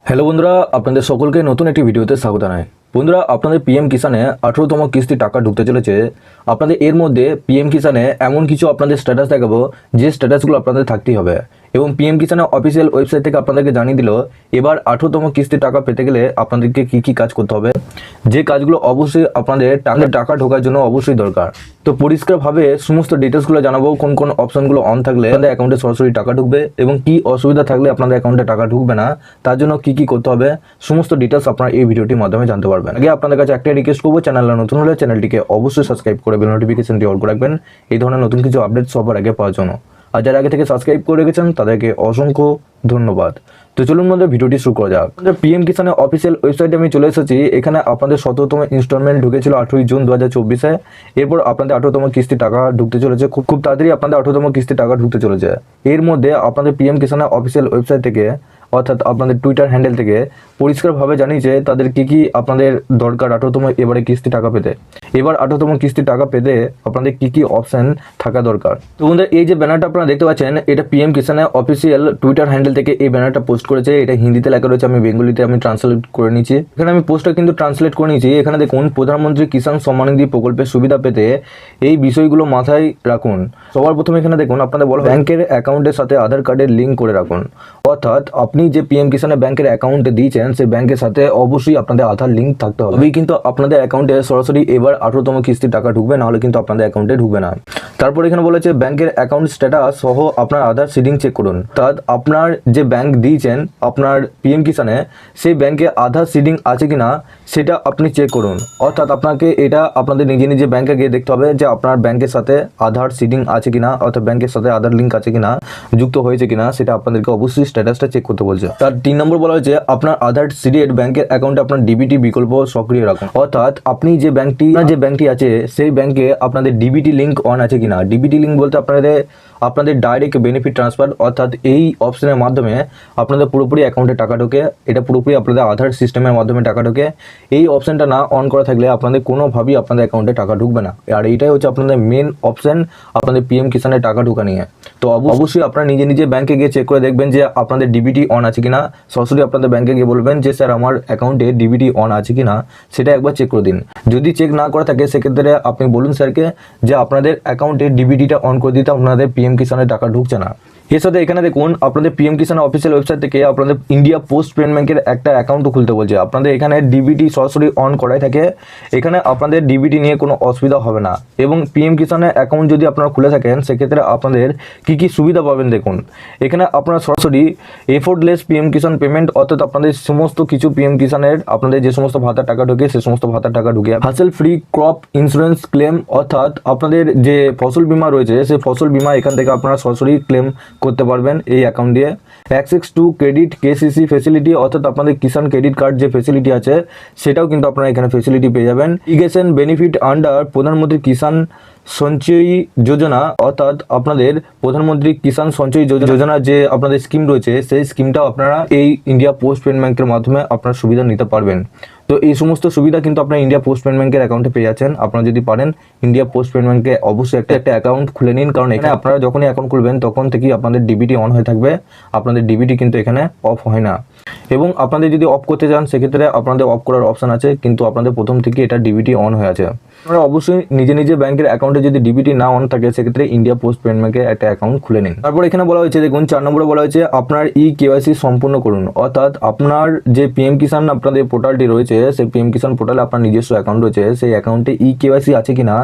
Hello বন্ধুরা, আপনাদের সকলকে নতুন একটি ভিডিওতে স্বাগত জানাই। বন্ধুরা, আপনাদের পিএম কিষানে 18তম কিস্তি টাকা ঢুকতে চলেছে। আপনাদের এর মধ্যে পিএম কিষানে এমন কিছু আপনাদের স্ট্যাটাস দেখাবো যে স্ট্যাটাসগুলো আপনাদের থাকতেই হবে। এবং পিএম কিষানের অফিসিয়াল ওয়েবসাইট থেকে আপনাদেরকে জানিয়ে দিল এবার 18তম কিস্তি টাকা পেতে গেলে আপনাদেরকে কী কী কাজ করতে হবে, যে কাজগুলো অবশ্যই আপনাদের টাকা ঢোকার জন্য অবশ্যই দরকার। তো পরিষ্কারভাবে সমস্ত ডিটেলসগুলো জানাবো, কোন কোন অপশনগুলো অন থাকলে আপনাদের অ্যাকাউন্টে সরাসরি টাকা ঢুকবে এবং কি অসুবিধা থাকলে আপনাদের অ্যাকাউন্টে টাকা ঢুকবে না, তার জন্য কি কি করতে হবে সমস্ত ডিটেলস আপনারা এই ভিডিওটির মাধ্যমে জানতে পারবেন। আগে আপনাদের কাছে একটাই রিকোয়েস্ট করবো, চ্যানেলটা নতুন হলে চ্যানেলটিকে অবশ্যই সাবস্ক্রাইব করে বেল নোটিফিকেশনটি অন করে রাখবেন এই ধরনের নতুন কিছু আপডেট সবার আগে পাওয়ার জন্য। আর যারা আগে থেকে সাবস্ক্রাইব করে রেখেছেন তাদেরকে অসংখ্য ধন্যবাদ। তো চলুন আমাদের ভিডিওটি শুরু করা যাক। পিএম কিষানের অফিসিয়াল ওয়েবসাইটে আমি চলে এসেছি। এখানে আপনাদের 17তম ইনস্টলমেন্ট ঢুকেছিল 18ই জুন 2024-এ। এরপর আপনাদের 18তম কিস্তি টাকা ঢুকতে চলেছে, খুব তাড়াতাড়ি আপনাদের 18তম কিস্তি টাকা ঢুকতে চলেছে। এর মধ্যে আপনাদের পিএম কিষানের অফিসিয়াল ওয়েবসাইট থেকে অর্থাৎ আপনাদের টুইটার হ্যান্ডেল থেকে পরিষ্কারভাবে জানিয়েছে তাদের কি আপনাদের দরকার 18তম এবারে কিস্তি টাকা পেতে। এবার 18তম কিস্তি টাকা পেতে আপনাদের কি অপশন থাকা দরকার। তো বন্ধুরা, এই যে ব্যানারটা আপনারা দেখতে পাচ্ছেন, এটা পিএম কিষানের অফিসিয়াল টুইটার হ্যান্ডেল থেকে এই ব্যানারটা পোস্ট করেছে। এটা হিন্দিতে লেখা রয়েছে, আমি বেঙ্গলিতে ট্রান্সলেট করে নিচ্ছি। এখানে আমি পোস্টটা কিন্তু ট্রান্সলেট করে নিয়েছি। এখানে দেখুন, প্রধানমন্ত্রী কিষাণ সম্মান নিধি প্রকল্পের সুবিধা পেতে এই বিষয়গুলো মাথায় রাখুন। সবার প্রথমে এখানে দেখুন আপনাদের বলা ব্যাংকের অ্যাকাউন্টের সাথে আধার কার্ডের লিঙ্ক করে রাখুন। অর্থাৎ আপনি যে পিএম কিষানের ব্যাংকের অ্যাকাউন্টে দিয়েছেন সেই ব্যাংকের সাথে অবশ্যই আপনাদের আধার লিঙ্ক থাকতে হবে, তবেই কিন্তু আপনাদের অ্যাকাউন্টে সরাসরি এবার 18তম কিস্তি টাকা ঢুকবে, নাহলে কিন্তু আপনাদের অ্যাকাউন্টে ঢুকবে না। তারপর এখানে বলেছে ব্যাংকের অ্যাকাউন্ট স্ট্যাটাস সহ আপনার আধার সিডিং চেক করুন। অর্থাৎ আপনার যে ব্যাংক দিয়েছেন আপনার পিএম কিষানে, সেই ব্যাংকে আধার সিডিং আছে কিনা সেটা আপনি চেক করুন। অর্থাৎ আপনাকে এটা আপনাদের নিজে ব্যাংকে গিয়ে দেখতে হবে যে আপনার ব্যাংকের সাথে আধার সিডিং আছে কিনা, অর্থাৎ ব্যাংকের সাথে আধার লিঙ্ক আছে কিনা, যুক্ত হয়েছে কিনা, সেটা আপনাদেরকে অবশ্যই স্ট্যাটাসটা চেক করতে বলছে। তার 3 নম্বর বলা হয়েছে আপনার আধার সিডিড ব্যাংকের অ্যাকাউন্টে আপনার ডিবিটি বিকল্প সক্রিয় রাখুন। অর্থাৎ আপনি যে ব্যাংকটি আছে সেই ব্যাংকে আপনাদের ডিবিটি লিঙ্ক অন আছে কিনা। ডিবিটি লিঙ্ক বলতে আপনাদের ডাইরেক্ট বেনিফিট ট্রান্সফার, অর্থাৎ এই অপশনের মাধ্যমে আপনাদের পুরোপুরি অ্যাকাউন্টে টাকা ঢোকে। এটা পুরোপুরি আপনাদের আধার সিস্টেমের মাধ্যমে টাকা ঢোকে। এই অপশনটা না অন করা থাকলে আপনাদের কোনোভাবেই আপনাদের অ্যাকাউন্টে টাকা ঢুকবে না। আর এইটাই হচ্ছে আপনাদের মেন অপশন আপনাদের পিএম কিষানের টাকা ঢোকা নিয়ে। তো অবশ্যই আপনারা নিজে ব্যাংকে গিয়ে চেক করে দেখবেন যে আপনাদের ডিবিটি অন আছে কিনা। সরাসরি আপনাদের ব্যাংকে গিয়ে বলবেন যে স্যার আমার অ্যাকাউন্টে ডিবিটি অন আছে কিনা, সেটা একবার চেক করে দিন। যদি চেক না করা থাকে সেক্ষেত্রে আপনি বলুন স্যারকে যে আপনাদের অ্যাকাউন্টে ডিবিটিটা অন করে দিতে, আপনাদের পিএম কিষানের টাকা ঢুকছে না। এর সাথে এখানে দেখুন আপনাদের পিএম কিষান অফিসিয়াল ওয়েবসাইট থেকে আপনাদের ইন্ডিয়া পোস্ট পেমেন্ট ব্যাংকের একটা অ্যাকাউন্টও খুলতে বলছে। আপনাদের এখানে ডিবিটি সরাসরি অন করাই থাকে, এখানে আপনাদের ডিবিটি নিয়ে কোনো অসুবিধা হবে না। এবং পিএম কিষানের অ্যাকাউন্ট যদি আপনারা খুলে থাকেন সেক্ষেত্রে আপনাদের কি সুবিধা পাবেন দেখুন। এখানে আপনারা সরাসরি এফোর্টলেস পিএম কিষান পেমেন্ট, অর্থাৎ আপনাদের সমস্ত কিছু পিএম কিষানের আপনাদের যে সমস্ত ভাতার টাকা ঢুকে সে সমস্ত ভাতার টাকা ঢুকে। Hassle free crop insurance claim, অর্থাৎ আপনাদের যে ফসল বীমা রয়েছে সেই ফসল বীমা এখান থেকে আপনারা সরাসরি ক্লেম করতে পারবেন এই অ্যাকাউন্ট দিয়ে। Access to credit KCC facility, অর্থাৎ আপনাদের কিষান ক্রেডিট কার্ড যে ফেসিলিটি আছে সেটাও কিন্তু আপনারা এখানে ফেসিলিটি পেয়ে যাবেন। ইরিগেশন বেনিফিট আন্ডার প্রধানমন্ত্রী কিষান সঞ্চয়ী যোজনা, অর্থাৎ আপনাদের প্রধানমন্ত্রী কিষান সঞ্চয়ী যোজনা যে আপনাদের স্কিম রয়েছে সেই স্কিমটাও আপনারা এই ইন্ডিয়া পোস্ট পেমেন্ট ব্যাংকের মাধ্যমে আপনারা সুবিধা নিতে পারবেন। তো এই সমস্ত সুবিধা কিন্তু আপনারা ইন্ডিয়া পোস্ট পেমেন্ট ব্যাংকের অ্যাকাউন্টে পেয়ে যাচ্ছেন। আপনারা যদি পারেন ইন্ডিয়া পোস্ট পেমেন্ট ব্যাংকে অবশ্যই একটা অ্যাকাউন্ট খুলে নিন, কারণ এখানে আপনারা যখনই অ্যাকাউন্ট খুলবেন তখন থেকেই আপনাদের ডিবিটি অন হয়ে থাকবে, আপনাদের ডিবিটি কিন্তু এখানে অফ হয় না। এবং আপনাদের যদি অফ করতে চান সেক্ষেত্রে আপনাদের অফ করার অপশন আছে, কিন্তু আপনাদের প্রথম থেকে এটা ডিবিটি অন হয়ে আছে। আপনারা অবশ্যই নিজে ব্যাংকের অ্যাকাউন্টে যদি ডিবিটি না অন থাকে সেক্ষেত্রে ইন্ডিয়া পোস্ট পেমেন্ট ব্যাংকে একটা অ্যাকাউন্ট খুলে নিন। তারপর এখানে বলা হয়েছে দেখুন 4 নম্বরে বলা হয়েছে আপনার কেওয়াইসি সম্পূর্ণ করুন। অর্থাৎ আপনার যে পিএম কিষান আপনাদের পোর্টালটি রয়েছে সেই পিএম কিষান পোর্টালে আপনার নিজস্ব অ্যাকাউন্ট রয়েছে, সেই অ্যাকাউন্টে কেওয়াইসি আছে কিনা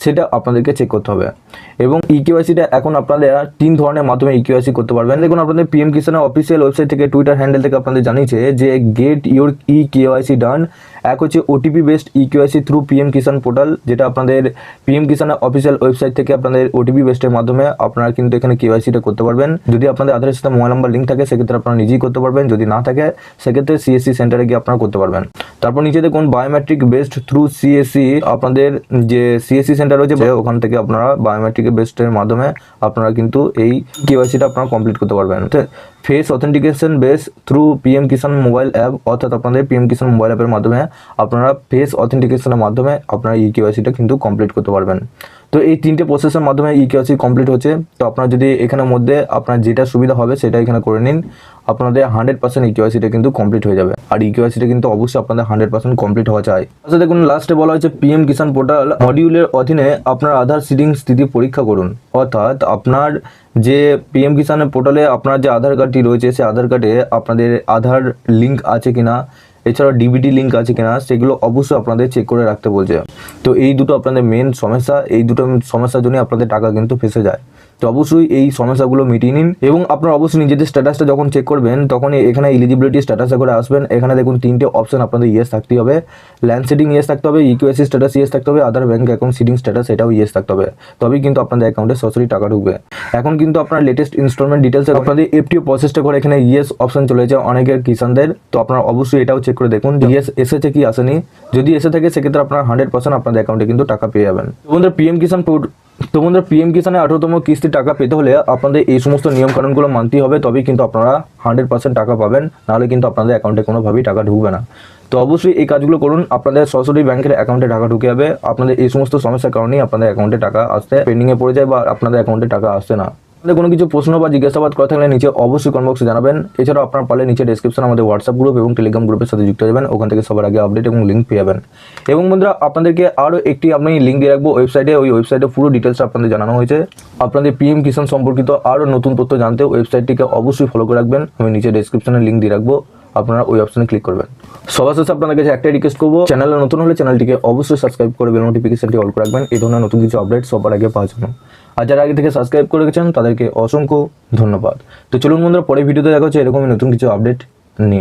সেটা আপনাদেরকে চেক করতে হবে। এবং কেওয়াইসিটা এখন আপনারা 3 ধরনের মাধ্যমে কেওয়াইসি করতে পারবেন। দেখুন আপনাদের পিএম কিষানের অফিসিয়াল ওয়েবসাইট থেকে টুইটার হ্যান্ডেল থেকে আপনাদের জানিয়েছে যে গেট ইউর কেওয়াইসি ডান। এক হচ্ছে OTP based KYC through PM Kisan portal, যেটা আপনাদের পিএম কিষানের অফিসিয়াল ওয়েবসাইট থেকে আপনাদের ওটিপি বেসডের মাধ্যমে আপনারা কিন্তু এখানে কেওয়াইসিটা করতে পারবেন। যদি আপনাদের আধারের সাথে মোবাইল নাম্বার লিঙ্ক থাকে সেক্ষেত্রে আপনারা নিজেই করতে পারবেন, যদি না থাকে সেক্ষেত্রে সিএসসি সেন্টারে গিয়ে আপনারা করতে পারবেন। তারপর নিচে দেখুন বায়োমেট্রিক বেসড থ্রু সিএসসি, আপনাদের যে সিএসসি সেন্টার রয়েছে ওখান থেকে আপনারা বায়োমেট্রিক বেসডের মাধ্যমে আপনারা কিন্তু এই কেওয়াইসিটা আপনারা কমপ্লিট করতে পারবেন। Face authentication base through PM Kisan mobile app, অর্থাৎ আপনাদের পিএম কিষান মোবাইল অ্যাপের মাধ্যমে আপনারা ফেস অথেন্টিকেশনের মাধ্যমে আপনারা কেওয়াইসিটা কিন্তু কমপ্লিট করতে পারবেন। তো এই তিনটে প্রসেসের মাধ্যমে ইকেওয়াইসি কমপ্লিট হচ্ছে। তো আপনার যদি এখানের মধ্যে আপনার যেটা সুবিধা হবে সেটা এখানে করে নিন, আপনাদের 100% ইকেওয়াইসিটা কিন্তু কমপ্লিট হয়ে যাবে। আর ইকেওয়াইসিটা কিন্তু অবশ্যই আপনাদের 100% কমপ্লিট হওয়া চাই। আচ্ছা দেখুন, লাস্টে বলা হয়েছে পিএম কিষাণ পোর্টাল মডিউলের অধীনে আপনার আধার সিডিং স্থিতি পরীক্ষা করুন। অর্থাৎ আপনার যে পিএম কিষাণের পোর্টালে আপনার যে আধার কার্ডটি রয়েছে সেই আধার কার্ডে আপনাদের আধার লিঙ্ক আছে কিনা, এছাড়াও ডিবিটি লিঙ্ক আছে কিনা, সেগুলো অবশ্যই আপনাদের চেক করে রাখতে বলছে। তো এই দুটো আপনাদের মেন সমস্যা, এই দুটো সমস্যার জন্য আপনাদের টাকা কিন্তু ফেসে যায়। তো অবশ্যই এই সমস্যাগুলো মিটিয়ে নিন এবং আপনারা অবশ্যই নিজেদের স্ট্যাটাসটা যখন চেক করবেন তখন এখানে এলিজিবিলিটি স্ট্যাটাসে করে আসবেন। এখানে দেখুন তিনটে অপশন আপনাদের ইয়েস থাকতে হবে, ল্যান্ড সিডিং ইয়েস থাকতে হবে, ইকেওয়াইসি স্ট্যাটাস ইয়েস থাকতে হবে, আধার ব্যাংক অ্যাকাউন্ট সিডিং স্ট্যাটাস এটাও ইয়েস থাকতে হবে, তবেই কিন্তু আপনাদের অ্যাকাউন্টে সরাসরি টাকা ঢুকবে। এখন কিন্তু আপনার লেটেস্ট ইনস্টলমেন্ট ডিটেলসে আপনাদের এফটিও প্রসেসটা করে এখানে ইয়েস অপশন চলেছে অনেকের কিষানদের। তো আপনারা অবশ্যই এটাও চেক করে দেখুন ইয়েস এসেছে কি আসেনি। যদি এসে থাকে সেক্ষেত্রে আপনার 100% আপনাদের অ্যাকাউন্টে কিন্তু টাকা পেয়ে যাবেন। বন্ধুরা পিএম কিষাণে 18তম কিস্তির টাকা পেতে হলে আপনাদের এই সমস্ত নিয়মকানুনগুলো মানতেই হবে, তবেই কিন্তু আপনারা 100% টাকা পাবেন, নাহলে কিন্তু আপনাদের অ্যাকাউন্টে কোনোভাবেই টাকা ঢুকবে না। তো অবশ্যই এই কাজগুলো করুন, আপনাদের সরাসরি ব্যাংকের অ্যাকাউন্টে টাকা ঢুকে যাবে। আপনাদের এই সমস্ত সমস্যার কারণেই আপনাদের অ্যাকাউন্টে টাকা আসতে পেন্ডিংয়ে পড়ে যায় বা আপনাদের অ্যাকাউন্টে টাকা আসছে না। আপনাদের কোনো কিছু প্রশ্ন বা জিজ্ঞাসাবাদ করা থাকলে নিচে অবশ্যই কমেন্ট বক্সে জানাবেন। এছাড়াও আপনার পারলে নিচে ডেসক্রিপশনে আমাদের হোয়াটসঅ্যাপ গ্রুপ এবং টেলিগ্রাম গ্রুপের সাথে যুক্ত হয়ে যাবেন, ওখান থেকে সবার আগে আপডেট এবং লিঙ্ক পেয়ে যাবেন। এবং বন্ধুরা আপনাদেরকে আরও একটি আমি লিঙ্ক দিয়ে রাখবো ওয়েবসাইটে, ওই ওয়েবসাইটে পুরো ডিটেলসটা আপনাদের জানানো হয়েছে। আপনাদের পিএম কিষাণ সম্পর্কিত আরও নতুন তথ্য জানতে ওয়েবসাইটটিকে অবশ্যই ফলো করে রাখবেন। আমি নিচে ডেসক্রিপশনে লিঙ্ক দিয়ে রাখবো, আপনারা ওই অপশনে ক্লিক করবেন। সবার শেষে আপনাদের কাছে একটাই রিকোয়েস্ট করবো, চ্যানেলে নতুন হলে চ্যানেলটিকে অবশ্যই সাবস্ক্রাইব করে বেল নোটিফিকেশনটি অল করে রাখবেন, এই ধরনের নতুন কিছু আপডেট সবার আগে পাওয়ার জন্য। আর যারা আগে থেকে সাবস্ক্রাইব করে রেখেছেন তাদেরকে অসংখ্য ধন্যবাদ। তো চলুন বন্ধুরা, পরের ভিডিওতে দেখা হচ্ছে এরকমই নতুন কিছু আপডেট